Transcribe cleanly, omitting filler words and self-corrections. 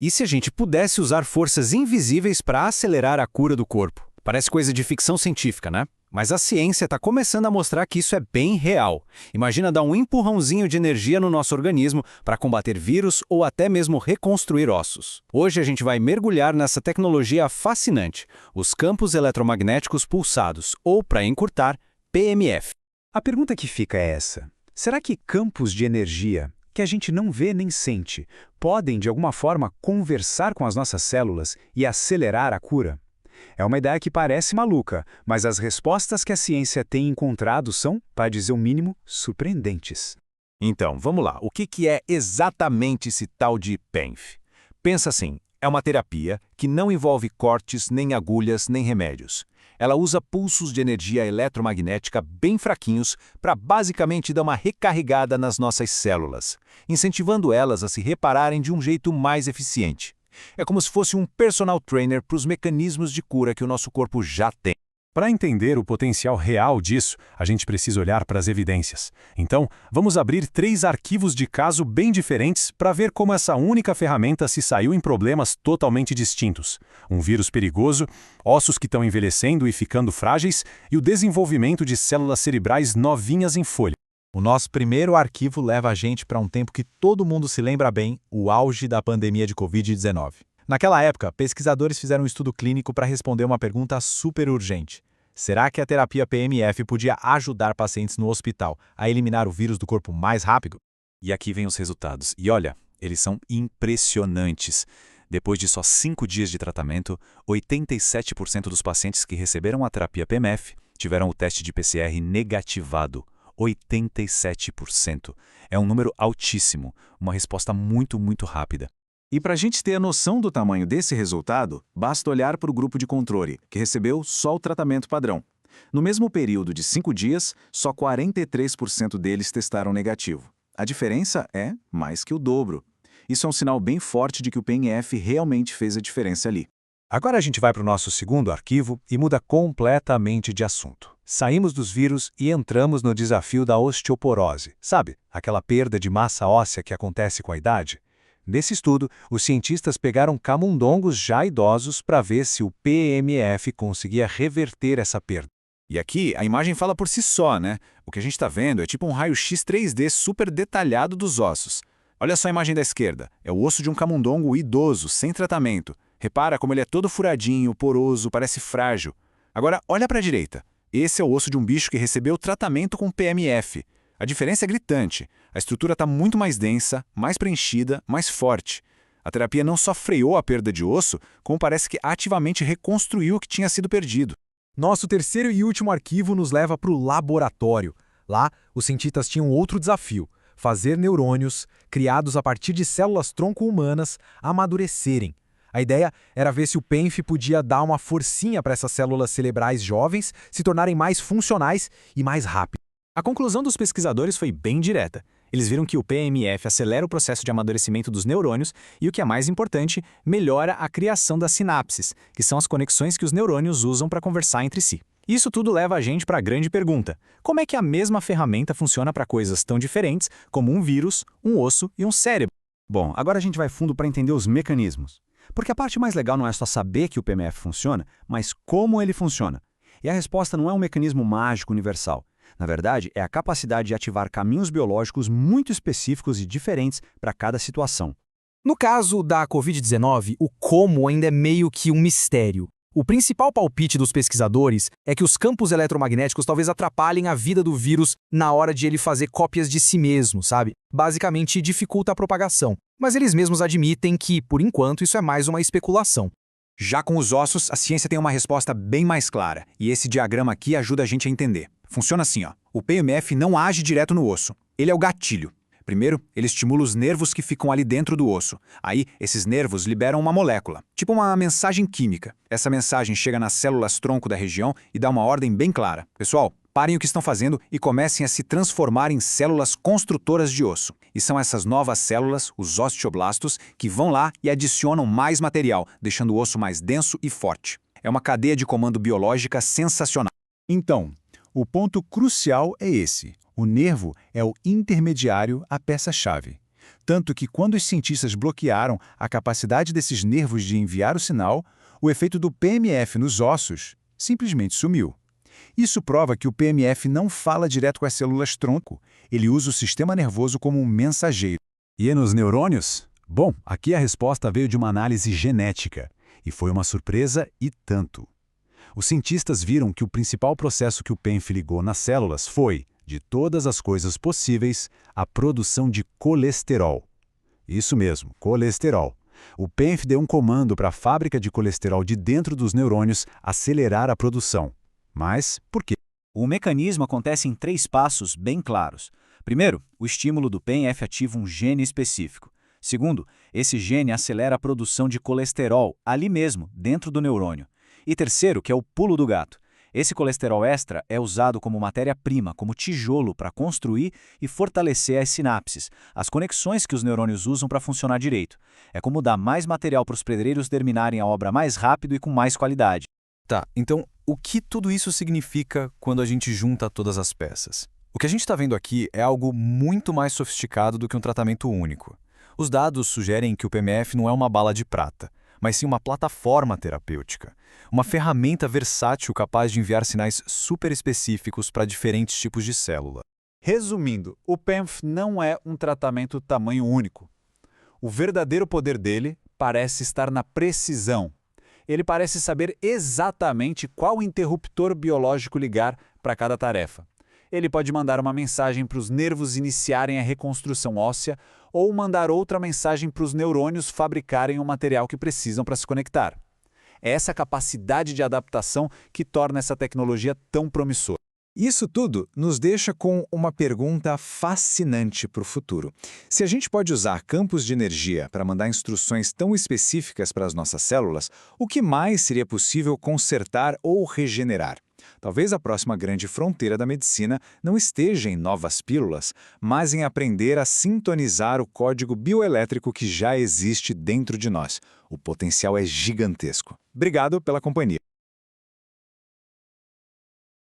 E se a gente pudesse usar forças invisíveis para acelerar a cura do corpo? Parece coisa de ficção científica, né? Mas a ciência está começando a mostrar que isso é bem real. Imagina dar um empurrãozinho de energia no nosso organismo para combater vírus ou até mesmo reconstruir ossos. Hoje a gente vai mergulhar nessa tecnologia fascinante, os campos eletromagnéticos pulsados, ou, para encurtar, PMF. A pergunta que fica é essa: será que campos de energia, que a gente não vê nem sente, podem de alguma forma conversar com as nossas células e acelerar a cura? É uma ideia que parece maluca, mas as respostas que a ciência tem encontrado são, para dizer o mínimo, surpreendentes. Então, vamos lá. O que é exatamente esse tal de PENF? Pensa assim, é uma terapia que não envolve cortes, nem agulhas, nem remédios. Ela usa pulsos de energia eletromagnética bem fraquinhos para basicamente dar uma recarregada nas nossas células, incentivando elas a se repararem de um jeito mais eficiente. É como se fosse um personal trainer para os mecanismos de cura que o nosso corpo já tem. Para entender o potencial real disso, a gente precisa olhar para as evidências. Então, vamos abrir 3 arquivos de caso bem diferentes para ver como essa única ferramenta se saiu em problemas totalmente distintos. Um vírus perigoso, ossos que estão envelhecendo e ficando frágeis e o desenvolvimento de células cerebrais novinhas em folha. O nosso primeiro arquivo leva a gente para um tempo que todo mundo se lembra bem, o auge da pandemia de Covid-19. Naquela época, pesquisadores fizeram um estudo clínico para responder uma pergunta super urgente. Será que a terapia PMF podia ajudar pacientes no hospital a eliminar o vírus do corpo mais rápido? E aqui vem os resultados. E olha, eles são impressionantes. Depois de só 5 dias de tratamento, 87% dos pacientes que receberam a terapia PMF tiveram o teste de PCR negativado. 87%. É um número altíssimo, uma resposta muito rápida. E para a gente ter a noção do tamanho desse resultado, basta olhar para o grupo de controle, que recebeu só o tratamento padrão. No mesmo período de 5 dias, só 43% deles testaram negativo. A diferença é mais que o dobro. Isso é um sinal bem forte de que o PMF realmente fez a diferença ali. Agora a gente vai para o nosso segundo arquivo e muda completamente de assunto. Saímos dos vírus e entramos no desafio da osteoporose. Sabe, aquela perda de massa óssea que acontece com a idade? Nesse estudo, os cientistas pegaram camundongos já idosos para ver se o PMF conseguia reverter essa perda. E aqui a imagem fala por si só, né? O que a gente está vendo é tipo um raio-x 3D super detalhado dos ossos. Olha só a imagem da esquerda. É o osso de um camundongo idoso, sem tratamento. Repara como ele é todo furadinho, poroso, parece frágil. Agora, olha para a direita. Esse é o osso de um bicho que recebeu tratamento com PMF. A diferença é gritante. A estrutura está muito mais densa, mais preenchida, mais forte. A terapia não só freou a perda de osso, como parece que ativamente reconstruiu o que tinha sido perdido. Nosso terceiro e último arquivo nos leva para o laboratório. Lá, os cientistas tinham outro desafio: fazer neurônios, criados a partir de células-tronco humanas, amadurecerem. A ideia era ver se o PENF podia dar uma forcinha para essas células cerebrais jovens se tornarem mais funcionais e mais rápidas. A conclusão dos pesquisadores foi bem direta. Eles viram que o PMF acelera o processo de amadurecimento dos neurônios e, o que é mais importante, melhora a criação das sinapses, que são as conexões que os neurônios usam para conversar entre si. Isso tudo leva a gente para a grande pergunta: como é que a mesma ferramenta funciona para coisas tão diferentes como um vírus, um osso e um cérebro? Bom, agora a gente vai fundo para entender os mecanismos. Porque a parte mais legal não é só saber que o PMF funciona, mas como ele funciona. E a resposta não é um mecanismo mágico universal. Na verdade, é a capacidade de ativar caminhos biológicos muito específicos e diferentes para cada situação. No caso da Covid-19, o como ainda é meio que um mistério. O principal palpite dos pesquisadores é que os campos eletromagnéticos talvez atrapalhem a vida do vírus na hora de ele fazer cópias de si mesmo, sabe? Basicamente, dificulta a propagação. Mas eles mesmos admitem que, por enquanto, isso é mais uma especulação. Já com os ossos, a ciência tem uma resposta bem mais clara, e esse diagrama aqui ajuda a gente a entender. Funciona assim, ó. O PMF não age direto no osso. Ele é o gatilho. Primeiro, ele estimula os nervos que ficam ali dentro do osso. Aí, esses nervos liberam uma molécula, tipo uma mensagem química. Essa mensagem chega nas células-tronco da região e dá uma ordem bem clara. Pessoal, parem o que estão fazendo e comecem a se transformar em células construtoras de osso. E são essas novas células, os osteoblastos, que vão lá e adicionam mais material, deixando o osso mais denso e forte. É uma cadeia de comando biológica sensacional. Então, o ponto crucial é esse. O nervo é o intermediário, a peça-chave. Tanto que quando os cientistas bloquearam a capacidade desses nervos de enviar o sinal, o efeito do PMF nos ossos simplesmente sumiu. Isso prova que o PMF não fala direto com as células-tronco, ele usa o sistema nervoso como um mensageiro. E nos neurônios? Bom, aqui a resposta veio de uma análise genética, e foi uma surpresa e tanto. Os cientistas viram que o principal processo que o PENF ligou nas células foi, de todas as coisas possíveis, a produção de colesterol. Isso mesmo, colesterol. O PENF deu um comando para a fábrica de colesterol de dentro dos neurônios acelerar a produção. Mas por quê? O mecanismo acontece em 3 passos bem claros. Primeiro, o estímulo do PENF ativa um gene específico. Segundo, esse gene acelera a produção de colesterol, ali mesmo, dentro do neurônio. E terceiro, que é o pulo do gato. Esse colesterol extra é usado como matéria-prima, como tijolo para construir e fortalecer as sinapses, as conexões que os neurônios usam para funcionar direito. É como dar mais material para os pedreiros terminarem a obra mais rápido e com mais qualidade. Tá, então o que tudo isso significa quando a gente junta todas as peças? O que a gente está vendo aqui é algo muito mais sofisticado do que um tratamento único. Os dados sugerem que o PMF não é uma bala de prata, mas sim uma plataforma terapêutica, uma ferramenta versátil capaz de enviar sinais super específicos para diferentes tipos de célula. Resumindo, o PEMF não é um tratamento tamanho único. O verdadeiro poder dele parece estar na precisão. Ele parece saber exatamente qual interruptor biológico ligar para cada tarefa. Ele pode mandar uma mensagem para os nervos iniciarem a reconstrução óssea ou mandar outra mensagem para os neurônios fabricarem o material que precisam para se conectar. É essa capacidade de adaptação que torna essa tecnologia tão promissora. Isso tudo nos deixa com uma pergunta fascinante para o futuro. Se a gente pode usar campos de energia para mandar instruções tão específicas para as nossas células, o que mais seria possível consertar ou regenerar? Talvez a próxima grande fronteira da medicina não esteja em novas pílulas, mas em aprender a sintonizar o código bioelétrico que já existe dentro de nós. O potencial é gigantesco. Obrigado pela companhia.